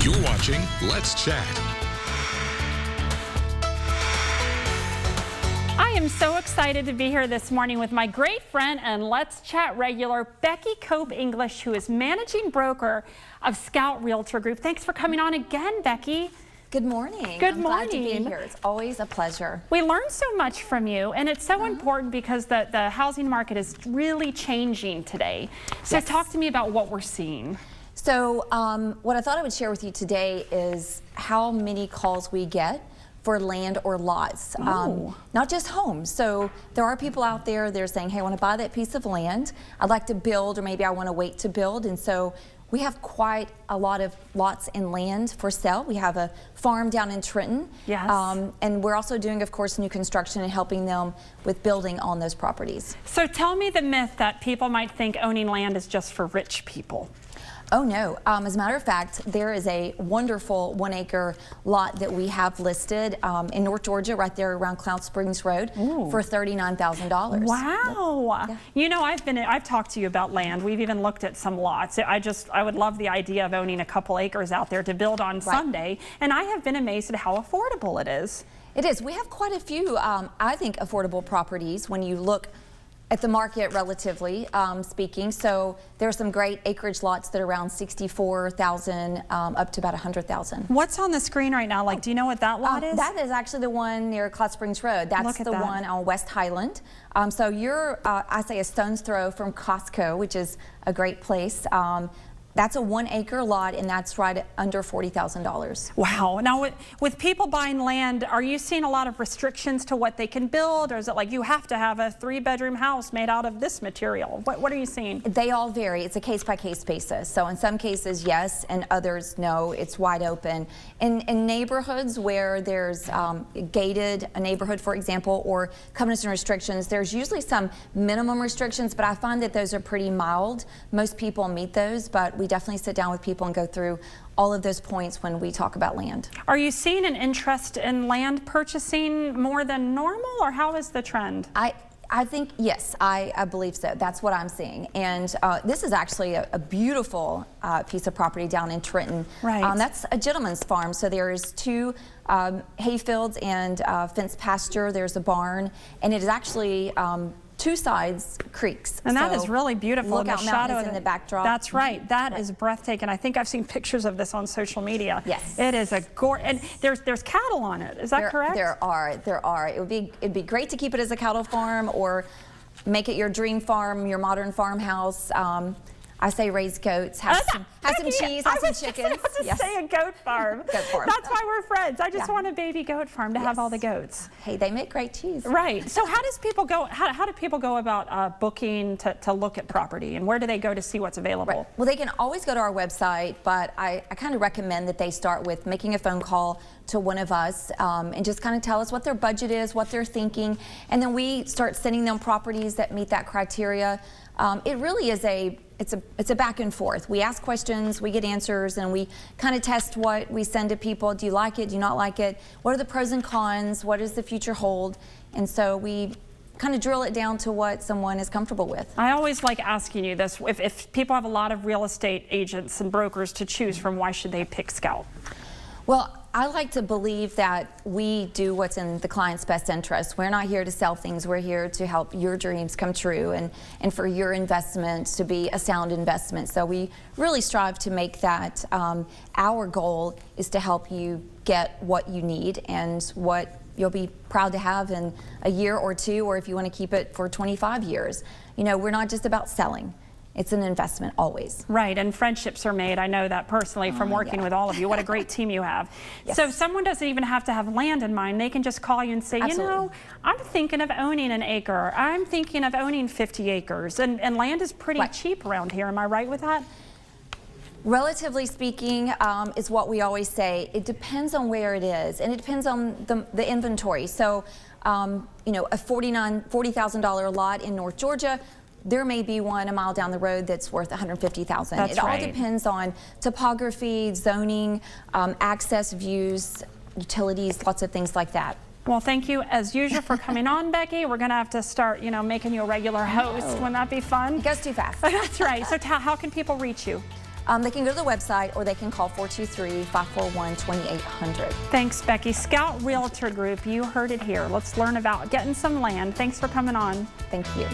You're watching Let's Chat. I am so excited to be here this morning with my great friend and Let's Chat regular, Becky Cope English, who is managing broker of Scout Realtor Group. Thanks for coming on again, Becky. Good morning. Good I'm morning. Glad to be here. It's always a pleasure. We learned so much from you, and it's so important because the housing market is really changing today. So talk to me about what we're seeing. So what I thought I would share with you today is how many calls we get for land or lots, not just homes. So there are people out there, they're saying, hey, I want to buy that piece of land. I'd like to build, or maybe I want to wait to build. And so we have quite a lot of lots and land for sale. We have a farm down in Trenton. Yes. And we're also doing, of course, new construction and helping them with building on those properties. So tell me the myth that people might think owning land is just for rich people. Oh no, as a matter of fact, there is a wonderful 1 acre lot that we have listed in North Georgia, right there around Cloud Springs Road for $39,000. Wow. Yeah. You know, I've talked to you about land. We've even looked at some lots. I would love the idea of owning a couple acres out there to build on someday. And I have been amazed at how affordable it is. It is. We have quite a few, I think, affordable properties when you look at the market, relatively speaking. So there are some great acreage lots that are around 64,000 up to about 100,000. What's on the screen right now? Like, do you know what that lot is? That is actually the one near Cloud Springs Road. That's the one on West Highland. So you're, I say, a stone's throw from Costco, which is a great place. That's a 1 acre lot, and that's right under $40,000. Wow. Now, with people buying land, are you seeing a lot of restrictions to what they can build, or is it like you have to have a 3-bedroom house made out of this material? What are you seeing? They all vary. It's a case-by-case basis. So in some cases, yes, and others, no. It's wide open. In neighborhoods where there's gated a neighborhood, for example, or covenants and restrictions, there's usually some minimum restrictions, but I find that those are pretty mild. Most people meet those, but we definitely sit down with people and go through all of those points when we talk about land. Are you seeing an interest in land purchasing more than normal, or how is the trend? I think, yes, I believe so. That's what I'm seeing. And this is actually a beautiful piece of property down in Trenton. Right. That's a gentleman's farm. So there's 2 hay fields and fenced pasture. There's a barn, and it is actually 2 sides creeks. And that is really beautiful. Lookout Mountain is in the backdrop. That's right. That is breathtaking. I think I've seen pictures of this on social media. Yes. It is a gorgeous, and there's cattle on it. Is that correct? There are. It'd be great to keep it as a cattle farm or make it your dream farm, your modern farmhouse. I say raise goats, have some cheese, have some chickens. I was just say a goat farm. Goat farm. That's why we're friends. I just want a baby goat farm to have all the goats. Hey, they make great cheese. Right. So how does people go? How do people go about booking to look at property, and where do they go to see what's available? Right. Well, they can always go to our website, but I kind of recommend that they start with making a phone call to one of us and just kind of tell us what their budget is, what they're thinking, and then we start sending them properties that meet that criteria. It really is it's a back and forth. We ask questions, we get answers, and we kind of test what we send to people. Do you like it? Do you not like it? What are the pros and cons? What does the future hold? And so we kind of drill it down to what someone is comfortable with. I always like asking you this. If people have a lot of real estate agents and brokers to choose from, why should they pick Scout? Well, I like to believe that we do what's in the client's best interest. We're not here to sell things. We're here to help your dreams come true and for your investment to be a sound investment. So we really strive to make that our goal is to help you get what you need and what you'll be proud to have in a year or 2, or if you want to keep it for 25 years. You know, we're not just about selling. It's an investment always. Right, and friendships are made. I know that personally from working with all of you. What a great team you have. Yes. So someone doesn't even have to have land in mind. They can just call you and say, you know, I'm thinking of owning an acre. I'm thinking of owning 50 acres. And land is pretty cheap around here. Am I right with that? Relatively speaking, is what we always say. It depends on where it is, and it depends on the inventory. So, you know, a $40,000 lot in North Georgia, there may be one a mile down the road that's worth $150,000. It all depends on topography, zoning, access, views, utilities, lots of things like that. Well, thank you as usual for coming on, Becky. We're going to have to start, you know, making you a regular host. Wouldn't that be fun? It goes too fast. That's right. So how can people reach you? they can go to the website or they can call 423-541-2800. Thanks, Becky. Scout Realtor Group, you heard it here. Let's learn about getting some land. Thanks for coming on. Thank you.